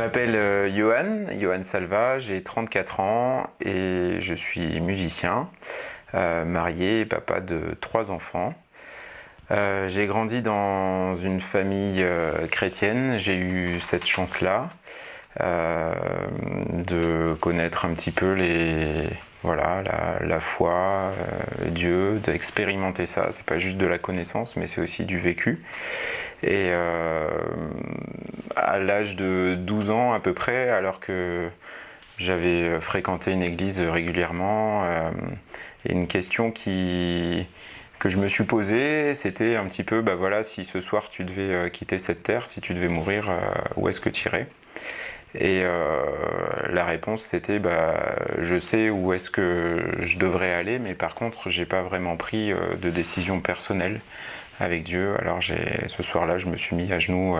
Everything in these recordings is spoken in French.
m'appelle Johan Salva, j'ai 34 ans et je suis musicien, marié et papa de 3 enfants. J'ai grandi dans une famille chrétienne, j'ai eu cette chance-là de connaître un petit peu la foi, Dieu, d'expérimenter ça. C'est pas juste de la connaissance, mais c'est aussi du vécu. Et à l'âge de 12 ans à peu près, alors que j'avais fréquenté une église régulièrement, et une question que je me suis posée, c'était un petit peu, si ce soir tu devais quitter cette terre, si tu devais mourir, où est-ce que tu irais ? Et la réponse c'était, je sais où est-ce que je devrais aller, mais par contre j'ai pas vraiment pris de décision personnelle avec Dieu. Alors ce soir-là, je me suis mis à genoux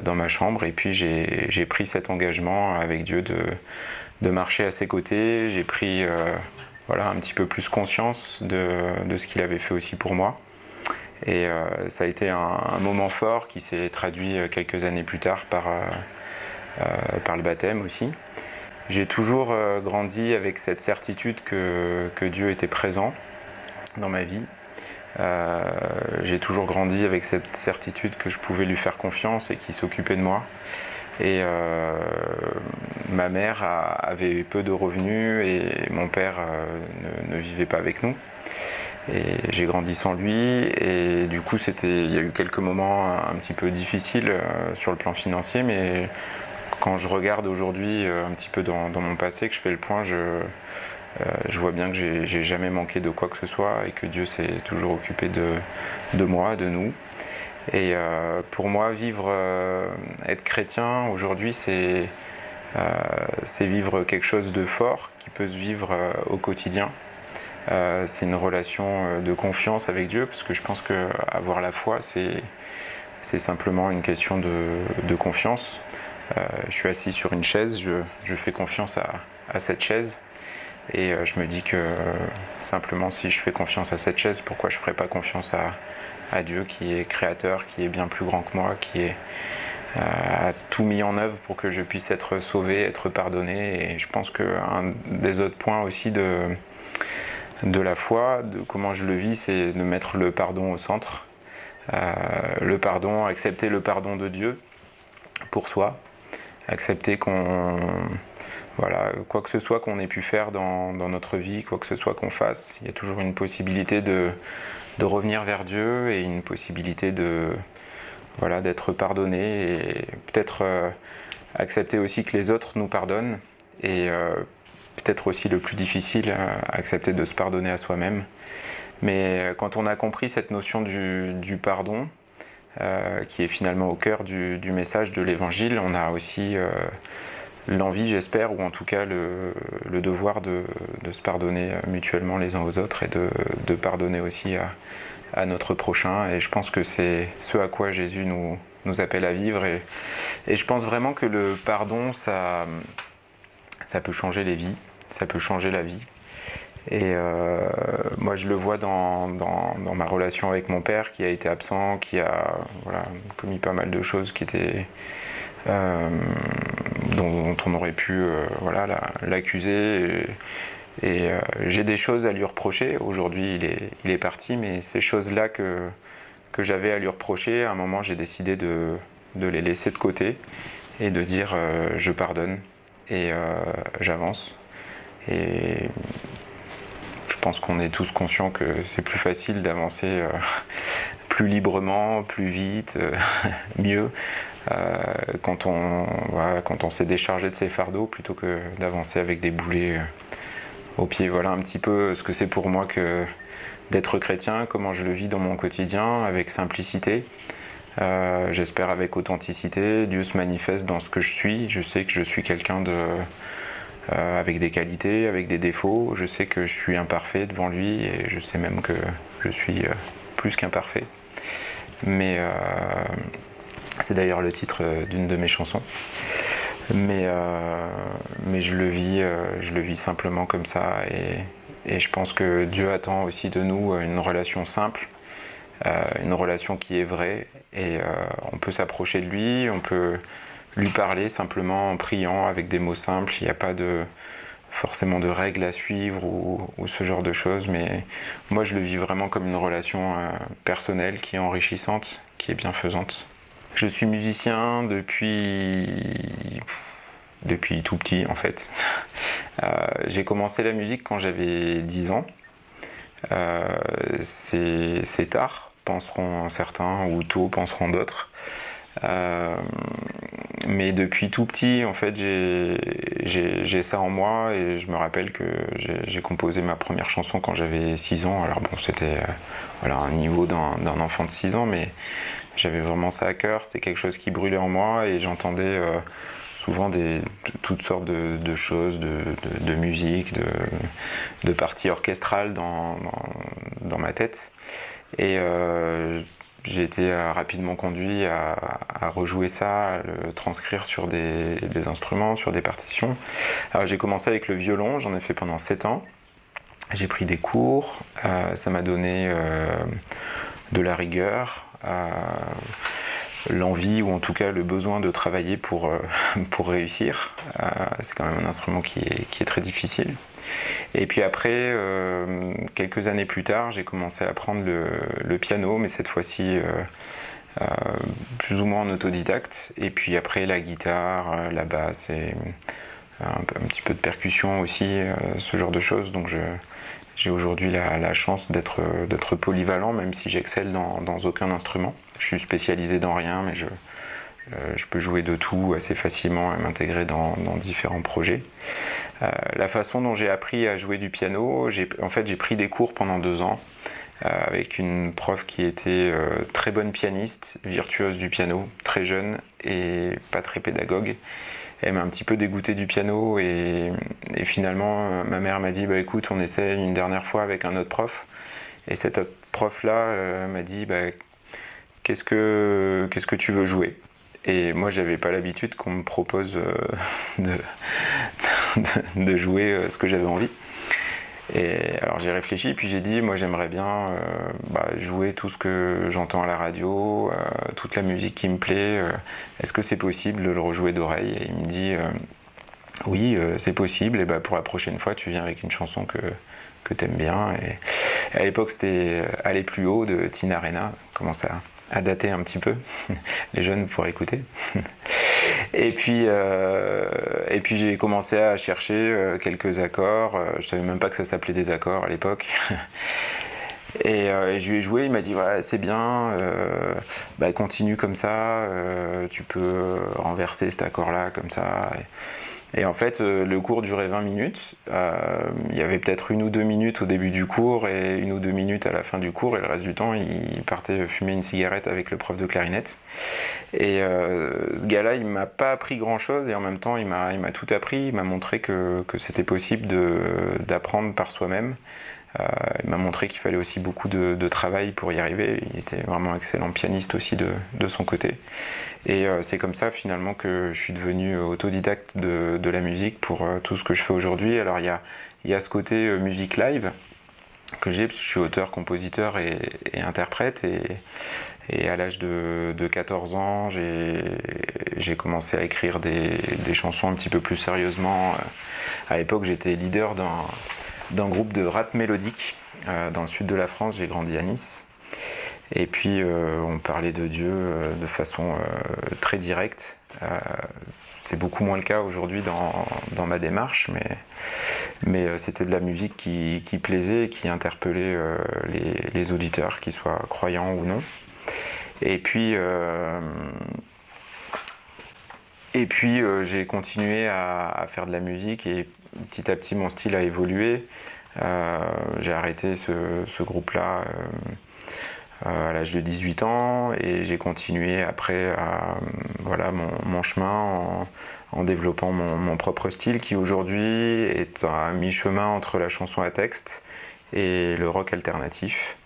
dans ma chambre et puis j'ai pris cet engagement avec Dieu de marcher à ses côtés. J'ai pris un petit peu plus conscience de ce qu'il avait fait aussi pour moi. Et ça a été un moment fort qui s'est traduit quelques années plus tard par le baptême aussi. J'ai toujours grandi avec cette certitude que Dieu était présent dans ma vie. J'ai toujours grandi avec cette certitude que je pouvais lui faire confiance et qu'il s'occupait de moi. Et ma mère avait peu de revenus et mon père ne vivait pas avec nous. Et j'ai grandi sans lui et du coup il y a eu quelques moments un petit peu difficiles sur le plan financier, mais quand je regarde aujourd'hui un petit peu dans mon passé, que je fais le point, je vois bien que j'ai jamais manqué de quoi que ce soit et que Dieu s'est toujours occupé de moi, de nous. Et pour moi, être chrétien aujourd'hui, c'est vivre quelque chose de fort qui peut se vivre au quotidien. C'est une relation de confiance avec Dieu, parce que je pense qu'avoir la foi, c'est simplement une question de confiance. Je suis assis sur une chaise, je fais confiance à cette chaise. Et je me dis que simplement si je fais confiance à cette chaise, pourquoi je ne ferais pas confiance à Dieu qui est créateur, qui est bien plus grand que moi, qui a tout mis en œuvre pour que je puisse être sauvé, être pardonné. Et je pense qu'un des autres points aussi de la foi, de comment je le vis, c'est de mettre le pardon au centre. Le pardon, accepter le pardon de Dieu pour soi, accepter quoi que ce soit qu'on ait pu faire dans notre vie, quoi que ce soit qu'on fasse, il y a toujours une possibilité de revenir vers Dieu et une possibilité d'être pardonné et peut-être accepter aussi que les autres nous pardonnent et peut-être aussi le plus difficile, accepter de se pardonner à soi-même. Mais quand on a compris cette notion du pardon, qui est finalement au cœur du message de l'Évangile, on a aussi l'envie, j'espère, ou en tout cas le devoir de se pardonner mutuellement les uns aux autres et de pardonner aussi à notre prochain. Et je pense que c'est ce à quoi Jésus nous appelle à vivre. Et je pense vraiment que le pardon, ça peut changer les vies, ça peut changer la vie. Et moi, je le vois dans ma relation avec mon père, qui a été absent, qui a commis pas mal de choses qui étaient dont on aurait pu l'accuser. Et j'ai des choses à lui reprocher. Aujourd'hui, il est parti, mais ces choses-là que j'avais à lui reprocher, à un moment, j'ai décidé de les laisser de côté et de dire je pardonne et j'avance. Et je pense qu'on est tous conscients que c'est plus facile d'avancer plus librement, plus vite, mieux, quand on s'est déchargé de ses fardeaux plutôt que d'avancer avec des boulets au pied. Voilà un petit peu ce que c'est pour moi que d'être chrétien, comment je le vis dans mon quotidien, avec simplicité. J'espère avec authenticité. Dieu se manifeste dans ce que je suis. Je sais que je suis quelqu'un avec des qualités, avec des défauts. Je sais que je suis imparfait devant lui et je sais même que je suis plus qu'imparfait. Mais c'est d'ailleurs le titre d'une de mes chansons. Mais je le vis simplement comme ça. Et je pense que Dieu attend aussi de nous une relation simple, une relation qui est vraie. Et on peut s'approcher de lui, on peut lui parler simplement en priant avec des mots simples. Il n'y a pas forcément de règles à suivre ou ce genre de choses, mais moi je le vis vraiment comme une relation personnelle qui est enrichissante, qui est bienfaisante. Je suis musicien depuis tout petit en fait. J'ai commencé la musique quand j'avais 10 ans. C'est tard, penseront certains, ou tôt, penseront d'autres. Mais depuis tout petit, en fait, j'ai ça en moi et je me rappelle que j'ai composé ma première chanson quand j'avais 6 ans. Alors bon, c'était un niveau d'un enfant de 6 ans, mais j'avais vraiment ça à cœur. C'était quelque chose qui brûlait en moi et j'entendais souvent toutes sortes de choses, de musique, de parties orchestrales dans ma tête. Et j'ai été rapidement conduit à rejouer ça, à le transcrire sur des instruments, sur des partitions. Alors j'ai commencé avec le violon, j'en ai fait pendant 7 ans. J'ai pris des cours, ça m'a donné de la rigueur, l'envie ou en tout cas le besoin de travailler pour réussir. C'est quand même un instrument qui est très difficile. Et puis après, quelques années plus tard, j'ai commencé à apprendre le piano, mais cette fois-ci plus ou moins en autodidacte. Et puis après, la guitare, la basse et un petit peu de percussion aussi, ce genre de choses. Donc j'ai aujourd'hui la chance d'être polyvalent, même si j'excelle dans aucun instrument. Je suis spécialisé dans rien, mais je peux jouer de tout assez facilement et m'intégrer dans différents projets. La façon dont j'ai appris à jouer du piano, j'ai pris des cours pendant 2 ans avec une prof qui était très bonne pianiste, virtuose du piano, très jeune et pas très pédagogue. Elle m'a un petit peu dégoûté du piano et finalement ma mère m'a dit bah écoute, on essaie une dernière fois avec un autre prof. Et cet autre prof là m'a dit bah qu'est-ce que tu veux jouer? Et moi j'avais pas l'habitude qu'on me propose de jouer ce que j'avais envie. Et alors j'ai réfléchi, puis j'ai dit, moi j'aimerais bien jouer tout ce que j'entends à la radio, toute la musique qui me plaît. Est-ce que c'est possible de le rejouer d'oreille? Et il me dit, oui, c'est possible. Et pour la prochaine fois, tu viens avec une chanson que t'aimes bien. Et à l'époque, c'était Aller plus haut de Tina Arena. Commence à dater un petit peu. Les jeunes pourraient écouter. Et puis j'ai commencé à chercher quelques accords. Je savais même pas que ça s'appelait des accords à l'époque. Et je lui ai joué, il m'a dit ouais, c'est bien, continue comme ça, tu peux renverser cet accord-là comme ça. Et en fait, le cours durait 20 minutes. Il y avait peut-être 1 ou 2 minutes au début du cours et 1 ou 2 minutes à la fin du cours. Et le reste du temps, il partait fumer une cigarette avec le prof de clarinette. Et ce gars-là, il m'a pas appris grand-chose et en même temps, il m'a tout appris. Il m'a montré que c'était possible d'apprendre par soi-même. Il m'a montré qu'il fallait aussi beaucoup de travail pour y arriver. Il était vraiment excellent pianiste aussi de son côté. Et c'est comme ça finalement que je suis devenu autodidacte de la musique pour tout ce que je fais aujourd'hui. Alors il y a ce côté musique live que j'ai, parce que je suis auteur, compositeur et interprète. Et à l'âge de 14 ans, j'ai commencé à écrire des chansons un petit peu plus sérieusement. À l'époque, j'étais leader d'un groupe de rap mélodique dans le sud de la France. J'ai grandi à Nice. Et puis on parlait de Dieu de façon très directe. C'est beaucoup moins le cas aujourd'hui dans ma démarche, mais c'était de la musique qui plaisait et qui interpellait les auditeurs, qu'ils soient croyants ou non. Et puis j'ai continué à faire de la musique et petit à petit mon style a évolué. J'ai arrêté ce groupe-là à l'âge de 18 ans et j'ai continué après mon chemin en développant mon propre style qui aujourd'hui est à mi-chemin entre la chanson à texte et le rock alternatif.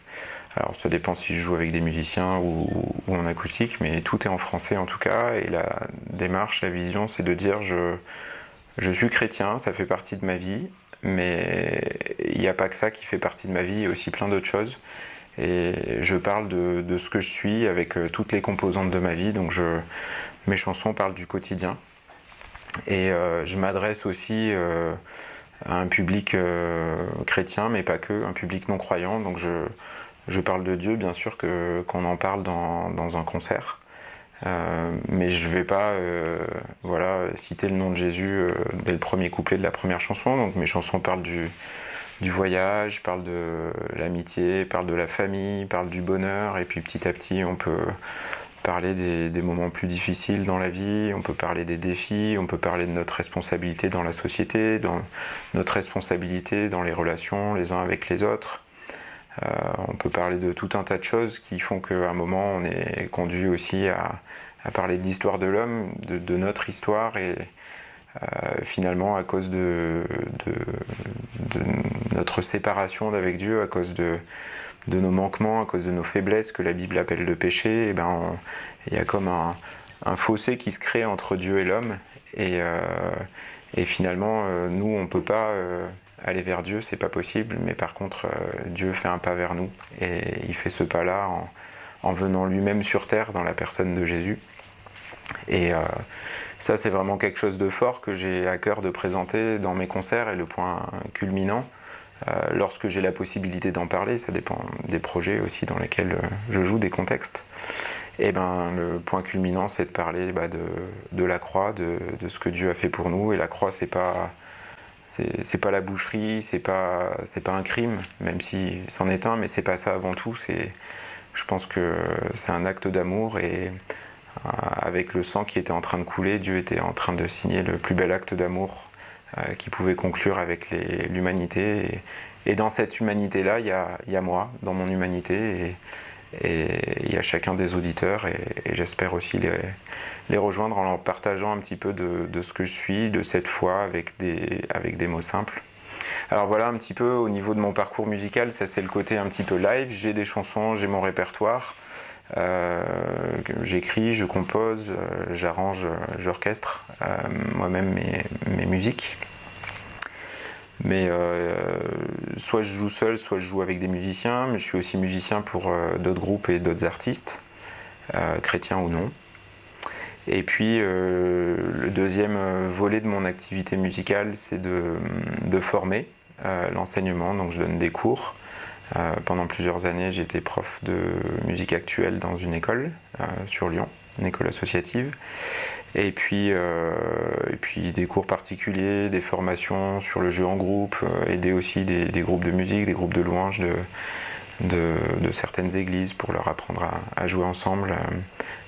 Alors ça dépend si je joue avec des musiciens ou en acoustique, mais tout est en français en tout cas. Et la démarche, la vision, c'est de dire je suis chrétien, ça fait partie de ma vie, mais il n'y a pas que ça qui fait partie de ma vie, il y a aussi plein d'autres choses. Et je parle de ce que je suis avec toutes les composantes de ma vie, donc mes chansons parlent du quotidien. Et je m'adresse aussi à un public chrétien, mais pas que, un public non croyant. Donc je parle de Dieu, bien sûr, qu'on en parle dans un concert. Mais je ne vais pas citer le nom de Jésus dès le premier couplet de la première chanson. Donc mes chansons parlent du voyage, parlent de l'amitié, parlent de la famille, parlent du bonheur. Et puis petit à petit, on peut parler des moments plus difficiles dans la vie, on peut parler des défis, on peut parler de notre responsabilité dans la société, dans notre responsabilité dans les relations les uns avec les autres. On peut parler de tout un tas de choses qui font qu'à un moment on est conduit aussi à parler de l'histoire de l'homme, de notre histoire, et finalement à cause de notre séparation d'avec Dieu, à cause de nos manquements, à cause de nos faiblesses que la Bible appelle le péché, et il y a comme un fossé qui se crée entre Dieu et l'homme, et finalement nous on peut pas aller vers Dieu, c'est pas possible, mais par contre Dieu fait un pas vers nous, et il fait ce pas-là en venant lui-même sur terre dans la personne de Jésus. Et ça c'est vraiment quelque chose de fort que j'ai à cœur de présenter dans mes concerts, et le point culminant, lorsque j'ai la possibilité d'en parler, ça dépend des projets aussi dans lesquels je joue, des contextes, et le point culminant c'est de parler de la croix, de ce que Dieu a fait pour nous. Et la croix c'est pas la boucherie, c'est pas un crime, même si c'en est un, mais c'est pas ça avant tout. Je pense que c'est un acte d'amour, et avec le sang qui était en train de couler, Dieu était en train de signer le plus bel acte d'amour qui pouvait conclure avec l'humanité. Et dans cette humanité-là, il y a moi, dans mon humanité, et il y a chacun des auditeurs, et j'espère aussi les rejoindre en leur partageant un petit peu de ce que je suis, de cette foi, avec des mots simples. Alors voilà un petit peu au niveau de mon parcours musical, ça c'est le côté un petit peu live. J'ai des chansons, j'ai mon répertoire, j'écris, je compose, j'arrange, j'orchestre moi-même mes musiques. Mais soit je joue seul, soit je joue avec des musiciens, mais je suis aussi musicien pour d'autres groupes et d'autres artistes, chrétiens ou non. Et puis le deuxième volet de mon activité musicale, c'est de former l'enseignement. Donc je donne des cours. Pendant plusieurs années, j'ai été prof de musique actuelle dans une école sur Lyon, une école associative. Et puis des cours particuliers, des formations sur le jeu en groupe, aider aussi des groupes de musique, des groupes de louanges de certaines églises pour leur apprendre à jouer ensemble,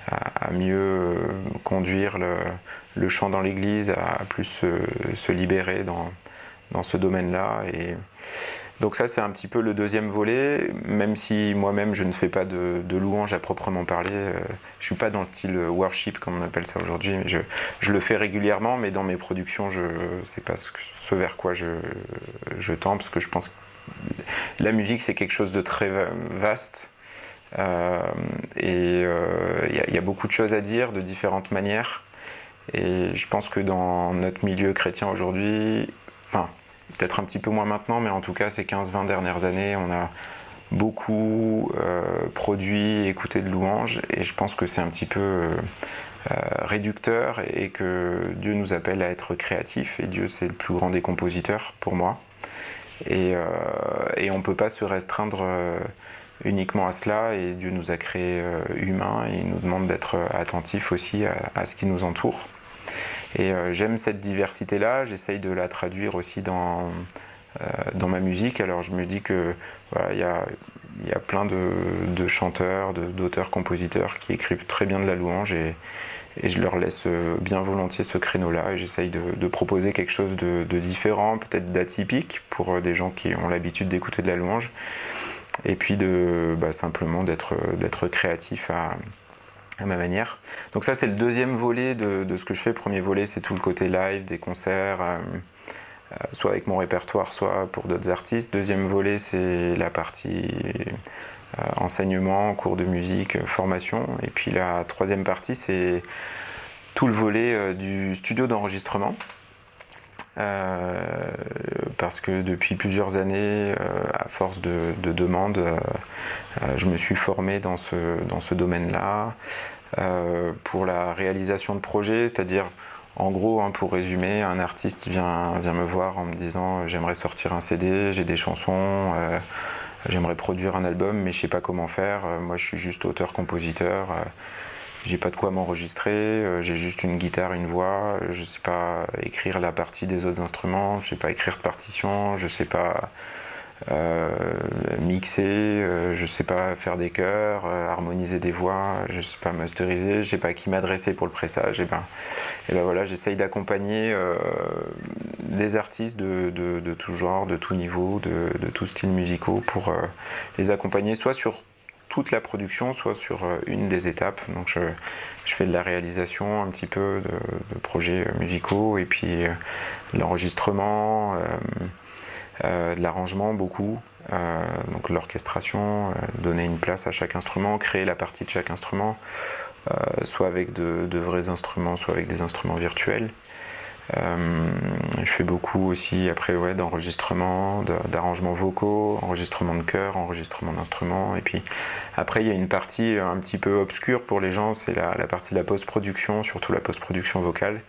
à mieux conduire le chant dans l'église, à plus se libérer dans ce domaine-là. Et donc ça c'est un petit peu le deuxième volet, même si moi-même je ne fais pas de louange à proprement parler. Je suis pas dans le style worship comme on appelle ça aujourd'hui, mais je le fais régulièrement, mais dans mes productions c'est pas ce vers quoi je tends, parce que je pense que la musique c'est quelque chose de très vaste, et il y a beaucoup de choses à dire de différentes manières, et je pense que dans notre milieu chrétien aujourd'hui, peut-être un petit peu moins maintenant, mais en tout cas ces 15-20 dernières années, on a beaucoup produit, écouté de louanges, et je pense que c'est un petit peu réducteur, et que Dieu nous appelle à être créatifs, et Dieu c'est le plus grand des compositeurs pour moi, et on ne peut pas se restreindre uniquement à cela, et Dieu nous a créés humains, et il nous demande d'être attentifs aussi à ce qui nous entoure. Et j'aime cette diversité-là, j'essaye de la traduire aussi dans ma musique. Alors je me dis que voilà, il y a plein de chanteurs, d'auteurs, compositeurs qui écrivent très bien de la louange, et je leur laisse bien volontiers ce créneau-là, et j'essaye de proposer quelque chose de différent, peut-être d'atypique pour des gens qui ont l'habitude d'écouter de la louange, et puis simplement d'être créatif à ma manière. Donc ça c'est le deuxième volet de ce que je fais. Le premier volet c'est tout le côté live, des concerts, soit avec mon répertoire, soit pour d'autres artistes. Deuxième volet c'est la partie enseignement, cours de musique, formation. Et puis la troisième partie c'est tout le volet du studio d'enregistrement. Parce que depuis plusieurs années, à force de demandes, je me suis formé dans ce domaine-là. Pour la réalisation de projets, c'est-à-dire, en gros, hein, pour résumer, un artiste vient me voir en me disant j'aimerais sortir un CD, j'ai des chansons, j'aimerais produire un album, mais je sais pas comment faire. Moi, je suis juste auteur-compositeur. J'ai pas de quoi m'enregistrer, j'ai juste une guitare, une voix, je sais pas écrire la partie des autres instruments, je sais pas écrire de partition, je sais pas mixer, je sais pas faire des chœurs, harmoniser des voix, je sais pas masteriser, je sais pas à qui m'adresser pour le pressage. Et ben voilà, j'essaye d'accompagner des artistes de tout genre, de tout niveau, de tout style musicaux pour les accompagner soit sur toute la production, soit sur une des étapes. Donc je fais de la réalisation un petit peu de projets musicaux, et puis de l'enregistrement, de l'arrangement beaucoup, donc l'orchestration, donner une place à chaque instrument, créer la partie de chaque instrument, soit avec de vrais instruments, soit avec des instruments virtuels. Je fais beaucoup aussi après d'enregistrement, d'arrangements vocaux, enregistrement de chœur, enregistrement d'instruments. Et puis après il y a une partie un petit peu obscure pour les gens, c'est la partie de la post-production, surtout la post-production vocale.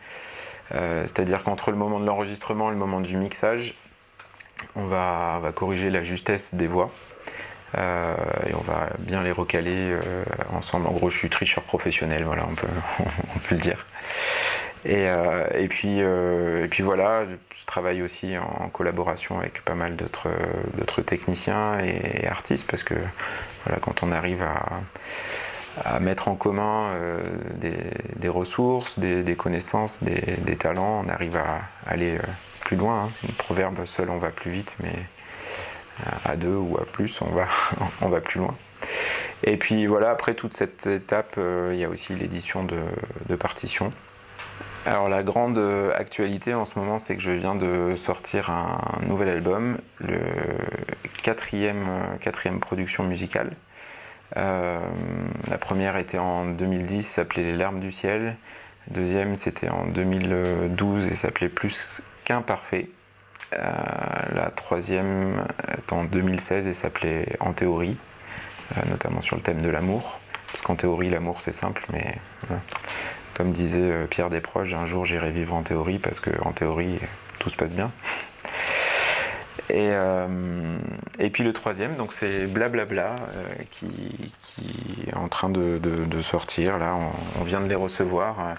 C'est-à-dire qu'entre le moment de l'enregistrement et le moment du mixage, on va corriger la justesse des voix. Et on va bien les recaler ensemble. En gros, je suis tricheur professionnel, voilà, on peut le dire. Et puis voilà, je travaille aussi en collaboration avec pas mal d'autres techniciens et artistes, parce que voilà, quand on arrive à mettre en commun des ressources, des connaissances, des talents, on arrive à aller plus loin. Hein. Le proverbe, seul on va plus vite, mais à deux ou à plus, on va plus loin. Et puis voilà, après toute cette étape, il y a aussi l'édition de partitions. Alors la grande actualité en ce moment, c'est que je viens de sortir un nouvel album, le quatrième production musicale. La première était en 2010, s'appelait Les larmes du ciel. La deuxième, c'était en 2012 et s'appelait Plus qu'un parfait. La troisième est en 2016 et s'appelait En théorie, notamment sur le thème de l'amour. Parce qu'en théorie, l'amour c'est simple, mais comme disait Pierre Desproges, un jour j'irai vivre en théorie, parce qu'en théorie tout se passe bien. Et puis le troisième, donc c'est Blablabla, qui est en train de sortir. Là, on vient de les recevoir.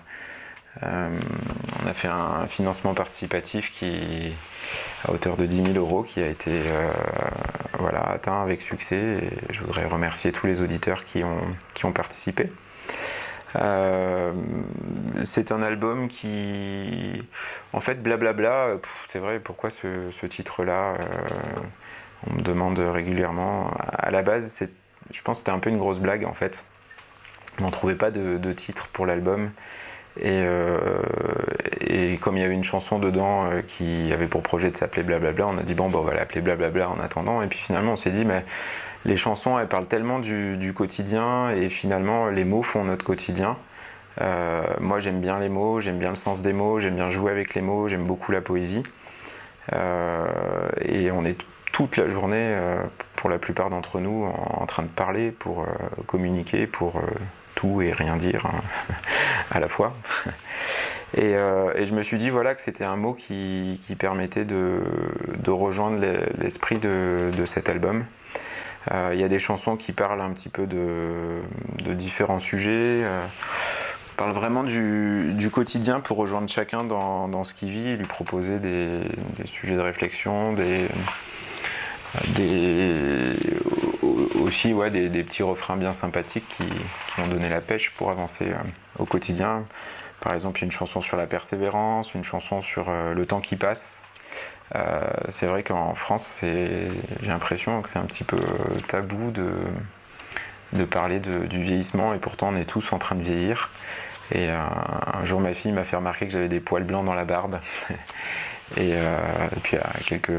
On a fait un financement participatif à hauteur de 10 000 € qui a été atteint avec succès. Et je voudrais remercier tous les auditeurs qui ont participé. C'est un album qui, en fait, Blablabla, c'est vrai, pourquoi ce titre-là, on me demande régulièrement. À la base, je pense que c'était un peu une grosse blague, en fait. On ne trouvait pas de titre pour l'album. Et comme il y avait une chanson dedans qui avait pour projet de s'appeler Blablabla, on a dit bon, on va l'appeler Blablabla en attendant. Et puis finalement on s'est dit mais les chansons elles parlent tellement du quotidien, et finalement les mots font notre quotidien. Moi j'aime bien les mots, j'aime bien le sens des mots, j'aime bien jouer avec les mots, j'aime beaucoup la poésie. Et on est toute la journée, pour la plupart d'entre nous, en train de parler pour communiquer, pour tout et rien dire à la fois. Et je me suis dit voilà, que c'était un mot qui permettait de rejoindre l'esprit de cet album. Il y a des chansons qui parlent un petit peu de différents sujets, parlent vraiment du quotidien pour rejoindre chacun dans ce qu'il vit et lui proposer des sujets de réflexion, aussi des petits refrains bien sympathiques qui ont donné la pêche pour avancer au quotidien. Par exemple, une chanson sur la persévérance, une chanson sur le temps qui passe. C'est vrai qu'en France, j'ai l'impression que c'est un petit peu tabou de parler du vieillissement, et pourtant on est tous en train de vieillir. Et un jour ma fille m'a fait remarquer que j'avais des poils blancs dans la barbe. Et puis quelques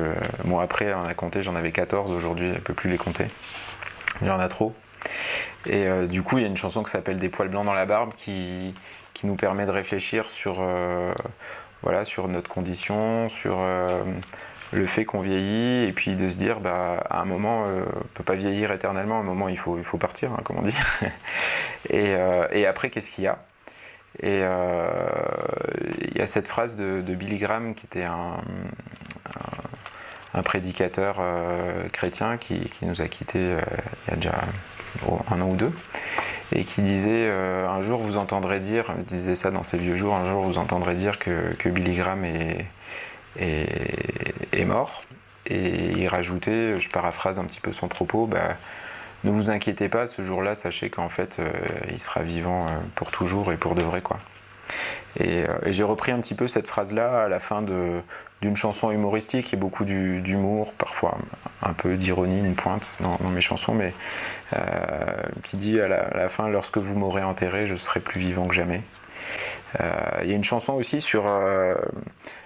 mois après, on a compté, j'en avais 14, aujourd'hui elle ne peut plus les compter. Il y en a trop. Et du coup, il y a une chanson qui s'appelle Des poils blancs dans la barbe qui nous permet de réfléchir sur voilà, sur notre condition, sur le fait qu'on vieillit, et puis de se dire, à un moment, on ne peut pas vieillir éternellement, à un moment il faut partir, hein, comme on dit. Et après, qu'est-ce qu'il y a? Et il y a cette phrase de Billy Graham, qui était un prédicateur chrétien qui nous a quittés il y a déjà un an ou deux, et qui disait un jour vous entendrez dire, il disait ça dans ses vieux jours, un jour vous entendrez dire que Billy Graham est mort. Et il rajoutait, je paraphrase un petit peu son propos, ne vous inquiétez pas, ce jour-là, sachez qu'en fait, il sera vivant pour toujours et pour de vrai, quoi. Et j'ai repris un petit peu cette phrase-là à la fin d'une chanson humoristique. Il y a beaucoup d'humour, parfois un peu d'ironie, une pointe dans mes chansons, mais qui dit à la fin, lorsque vous m'aurez enterré, je serai plus vivant que jamais. Il y a une chanson aussi sur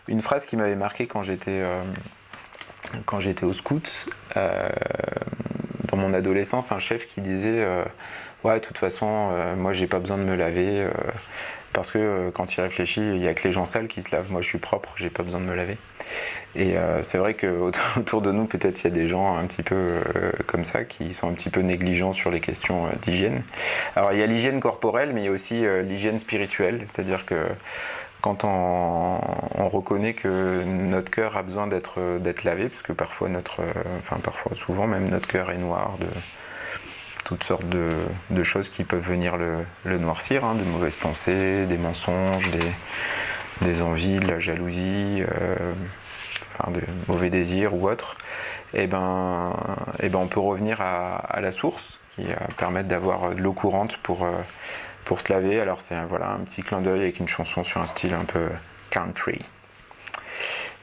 une phrase qui m'avait marqué quand j'étais au scout. Dans mon adolescence, un chef qui disait ouais, de toute façon, moi j'ai pas besoin de me laver parce que quand il réfléchit, il n'y a que les gens sales qui se lavent. Moi je suis propre, j'ai pas besoin de me laver. Et c'est vrai qu'autour de nous, peut-être il y a des gens un petit peu comme ça qui sont un petit peu négligents sur les questions d'hygiène. Alors il y a l'hygiène corporelle, mais il y a aussi l'hygiène spirituelle, c'est-à-dire que quand on reconnaît que notre cœur a besoin d'être lavé, parce que parfois souvent même notre cœur est noir de toutes sortes de choses qui peuvent venir le noircir, hein, de mauvaises pensées, des mensonges, des envies, de la jalousie, de mauvais désirs ou autres. Et on peut revenir à la source qui va permettre d'avoir de l'eau courante pour se laver. Alors c'est un petit clin d'œil avec une chanson sur un style un peu country.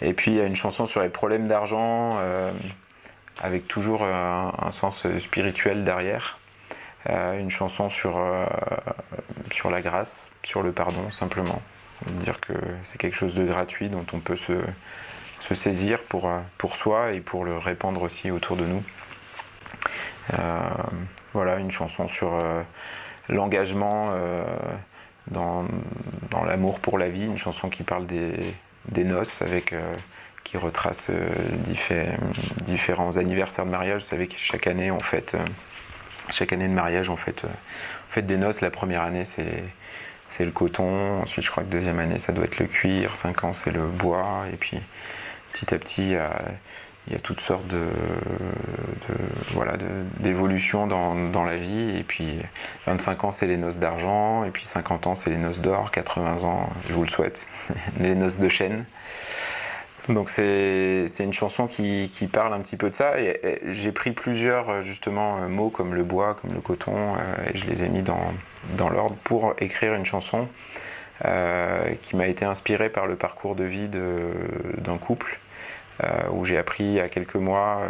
Et puis il y a une chanson sur les problèmes d'argent avec toujours un sens spirituel derrière. Une chanson sur la grâce, sur le pardon simplement. Dire que c'est quelque chose de gratuit dont on peut se saisir pour soi et pour le répandre aussi autour de nous. Une chanson sur l'engagement dans l'amour pour la vie, une chanson qui parle des noces, qui retrace différents anniversaires de mariage. Vous savez que chaque année de mariage on fête des noces. La première année c'est le coton, ensuite je crois que deuxième année ça doit être le cuir, 5 ans c'est le bois, et puis petit à petit il y a toutes sortes d'évolutions dans la vie. Et puis 25 ans c'est les noces d'argent, et puis 50 ans c'est les noces d'or, 80 ans, je vous le souhaite, les noces de chêne. Donc c'est une chanson qui parle un petit peu de ça, et j'ai pris plusieurs justement mots comme le bois, comme le coton, et je les ai mis dans l'ordre pour écrire une chanson qui m'a été inspirée par le parcours de vie d'un couple, où j'ai appris il y a quelques mois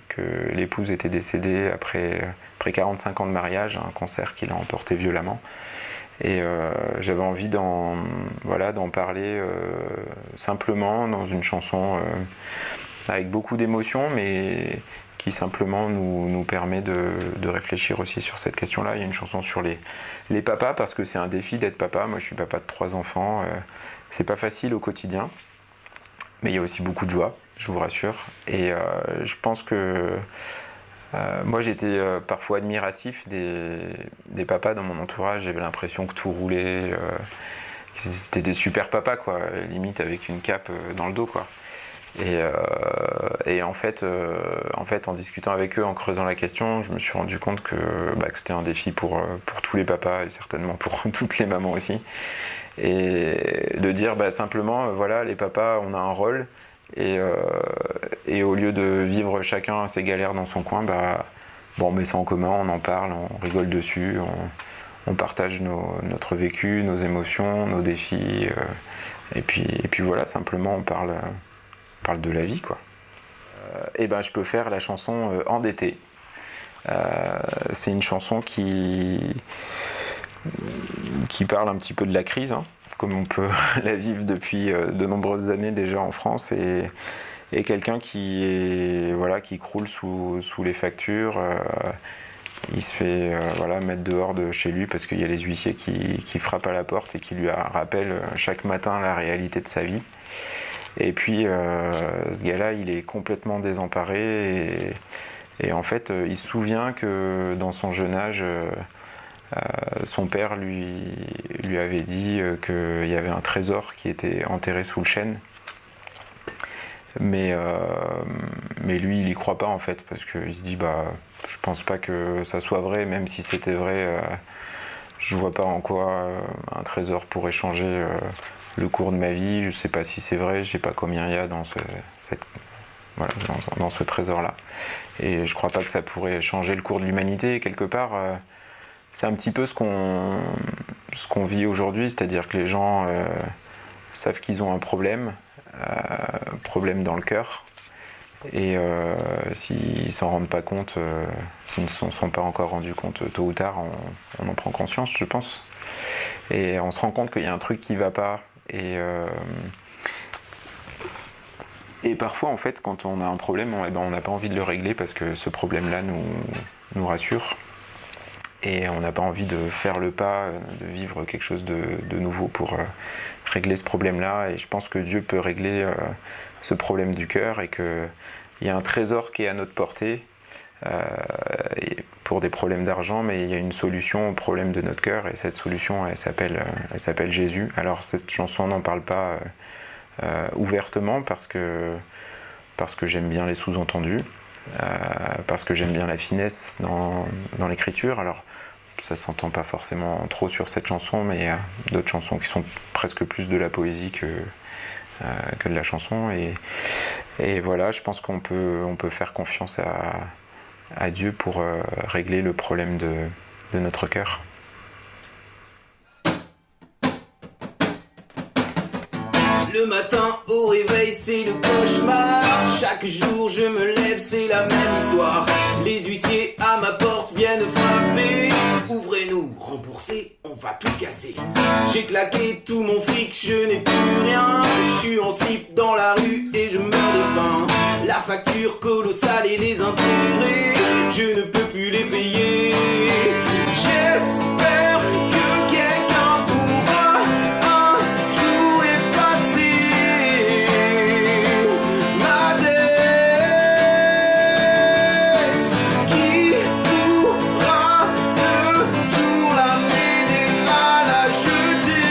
que l'épouse était décédée après 45 ans de mariage, un cancer qui l'a emporté violemment. Et j'avais envie d'en parler simplement dans une chanson avec beaucoup d'émotion, mais qui simplement nous permet de réfléchir aussi sur cette question-là. Il y a une chanson sur les papas, parce que c'est un défi d'être papa. Moi je suis papa de 3 enfants, c'est pas facile au quotidien, mais il y a aussi beaucoup de joie, je vous rassure. Et je pense que moi j'étais parfois admiratif des papas dans mon entourage. J'avais l'impression que tout roulait, c'était des super papas, quoi, limite avec une cape dans le dos, quoi. Et en fait, en discutant avec eux, en creusant la question, je me suis rendu compte que c'était un défi pour tous les papas, et certainement pour toutes les mamans aussi. Et de dire simplement, les papas, on a un rôle, et au lieu de vivre chacun ses galères dans son coin, on met ça en commun, on en parle, on rigole dessus, on partage notre vécu, nos émotions, nos défis, et puis simplement on parle de la vie, quoi. Je peux faire la chanson Endetté. C'est une chanson qui parle un petit peu de la crise, hein, comme on peut la vivre depuis de nombreuses années déjà en France, et quelqu'un qui croule sous les factures, il se fait mettre dehors de chez lui parce qu'il y a les huissiers qui frappent à la porte et qui lui rappellent chaque matin la réalité de sa vie. Et puis ce gars-là, il est complètement désemparé et en fait, il se souvient que dans son jeune âge, son père lui avait dit qu'il y avait un trésor qui était enterré sous le chêne. Mais lui, il y croit pas en fait, parce qu'il se dit je pense pas que ça soit vrai, même si c'était vrai, je vois pas en quoi un trésor pourrait changer le cours de ma vie. Je sais pas si c'est vrai, je sais pas combien il y a dans dans ce trésor-là. Et je crois pas que ça pourrait changer le cours de l'humanité. Et quelque part, c'est un petit peu ce qu'on vit aujourd'hui, c'est-à-dire que les gens savent qu'ils ont un problème dans le cœur, et s'ils s'en rendent pas compte, s'ils ne s'en sont pas encore rendus compte, tôt ou tard on en prend conscience, je pense, et on se rend compte qu'il y a un truc qui va pas, et parfois en fait quand on a un problème, on n'a pas envie de le régler parce que ce problème-là nous rassure. Et on n'a pas envie de faire le pas, de vivre quelque chose de nouveau pour régler ce problème-là. Et je pense que Dieu peut régler ce problème du cœur et qu'il y a un trésor qui est à notre portée pour des problèmes d'argent, mais il y a une solution au problème de notre cœur. Et cette solution, elle s'appelle Jésus. Alors cette chanson n'en parle pas ouvertement parce que j'aime bien les sous-entendus. Parce que j'aime bien la finesse dans l'écriture. Alors ça s'entend pas forcément trop sur cette chanson, mais il y a d'autres chansons qui sont presque plus de la poésie que de la chanson, et voilà, je pense qu'on peut faire confiance à Dieu pour régler le problème de notre cœur. Le matin au réveil, c'est le cauchemar. Chaque jour je me lève, c'est la même histoire. Les huissiers à ma porte viennent frapper. Ouvrez-nous, remboursez, on va tout casser. J'ai claqué tout mon fric, je n'ai plus rien. Je suis en slip dans la rue et je meurs de faim. La facture colossale et les intérêts, je ne peux plus les payer. J'espère que quelqu'un pourra un jour effacer ma dette. Qui pourra ce jour la m'aider à la jeter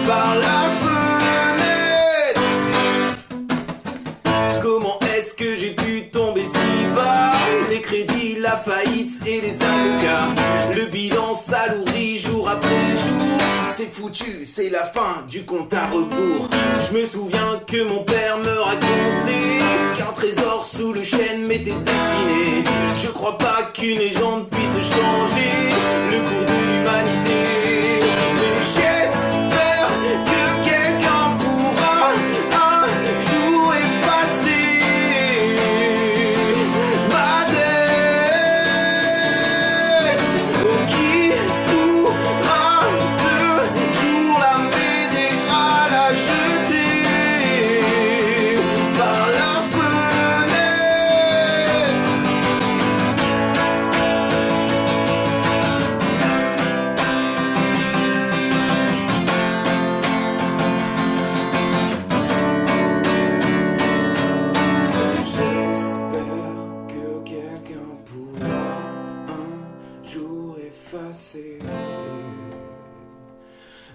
par la fenêtre? Comment est-ce que j'ai pu tomber si bas? Les crédits, la faillite et les avocats. Le bilan s'alourdit jour après jour. C'est foutu, c'est la fin du compte à rebours. Je me souviens que mon père me racontait qu'un trésor sous le chêne m'était destiné. Je crois pas qu'une légende puisse changer le cours de l'humanité. Mais j'espère que quelqu'un pourra un jour effacer ma dette. Oh, qui pourra ce jour-là m'aider à la jeter par la fenêtre? J'espère que quelqu'un pourra un jour effacer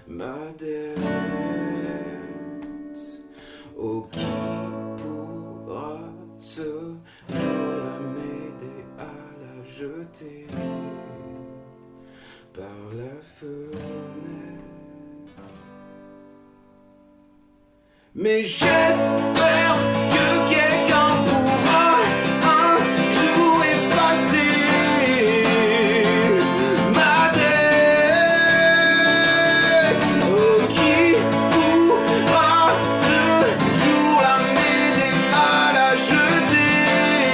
ma dette. Oh, qui pourra ce jour-là m'aider à la jeter par la fenêtre? Mais j'espère que quelqu'un pourra un jour effacer ma dette. Oh, qui pourra ce jour-là m'aider à la jeter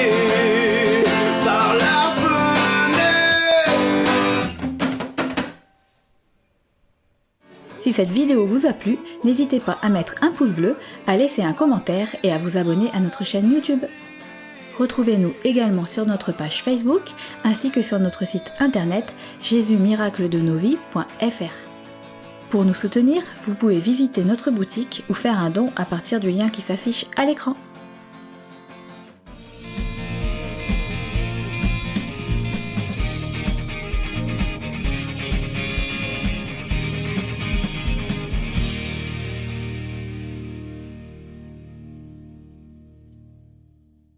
par la fenêtre? Si cette vidéo vous a plu, n'hésitez pas à mettre un pouce bleu, à laisser un commentaire et à vous abonner à notre chaîne YouTube. Retrouvez-nous également sur notre page Facebook ainsi que sur notre site internet jésusmiracledenosvies.fr. Pour nous soutenir, vous pouvez visiter notre boutique ou faire un don à partir du lien qui s'affiche à l'écran.